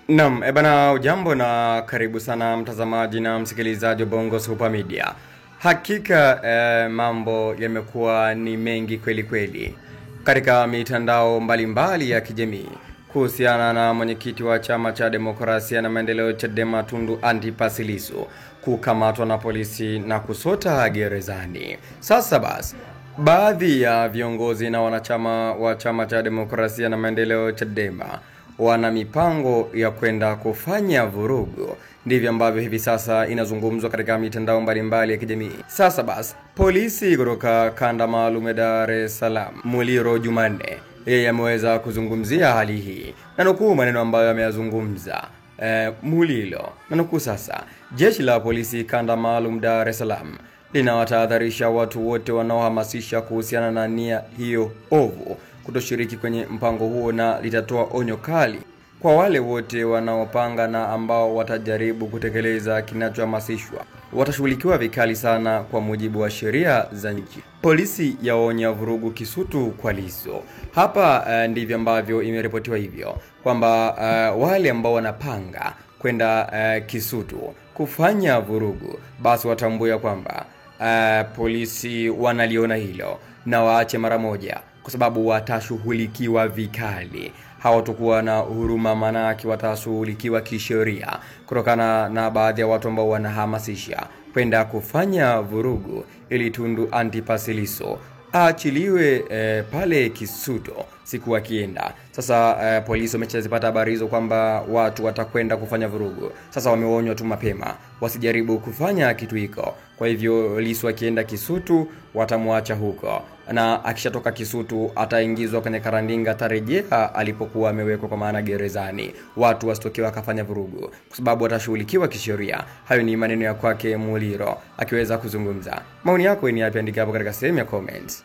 Naam, bana ujambo na karibu sana mtazamaji na msikilizaji wa Bongo Super Media. Hakika mambo yamekuwa ni mengi kweli kweli katika mitandao mbalimbali ya kijamii kuhusiana na mwenyekiti wa chama cha demokrasia na maendeleo Chadema Tundu Antipas Lissu kukamatwa na polisi na kusota gerezani. Sasa basi, baadhi ya viongozi na wanachama wa chama cha demokrasia na maendeleo Chadema wana mipango ya kwenda kufanya vurugu. Ndivyo ambavyo hivi sasa inazungumzwa katika mitandao mbalimbali ya kijamii. Sasa basi, polisi kutoka kanda maalum ya Dar es Salaam, Muliro Jumanne, yeye ameweza kuzungumzia hali hii. Na nukuu maneno ambayo ameyazungumza Mulilo. Na nukuu sasa: jeshi la polisi kanda maalum Dar es Salaam linawatahadharisha watu wote wanaohamasisha kuhusiana na nia hiyo ovu kutoshiriki kwenye mpango huo, na litatoa onyo kali kwa wale wote wanaopanga na ambao watajaribu kutekeleza kinachohamasishwa. Watashughulikiwa vikali sana kwa mujibu wa sheria za nchi. Polisi yaonya vurugu Kisutu kwa Lissu. Hapa ndivyo ambavyo imeripotiwa hivyo kwamba wale ambao wanapanga kwenda Kisutu kufanya vurugu, basi watambua kwamba polisi wanaliona hilo na waache mara moja, kwa sababu watashughulikiwa vikali. Hawatakuwa na huruma, manaki watashughulikiwa kisheria kutokana na baadhi ya watu ambao wanahamasisha kwenda kufanya vurugu ili Tundu Antipas Lissu aachiliwe pale Kisutu siku akienda. Sasa polisi wameshazipata habari hizo kwamba watu watakwenda kufanya vurugu. Sasa wameonywa tu mapema wasijaribu kufanya kitu hiko. Kwa hivyo Lissu akienda Kisutu watamwacha huko, na akishatoka Kisutu ataingizwa kwenye karandinga, tarejea alipokuwa amewekwa, kwa maana gerezani. Watu wasitokewa kafanya vurugu kwa sababu watashughulikiwa kisheria. Hayo ni maneno ya kwake Muliro akiweza kuzungumza. Maoni yako ni yapi? Andika hapo katika sehemu ya comments.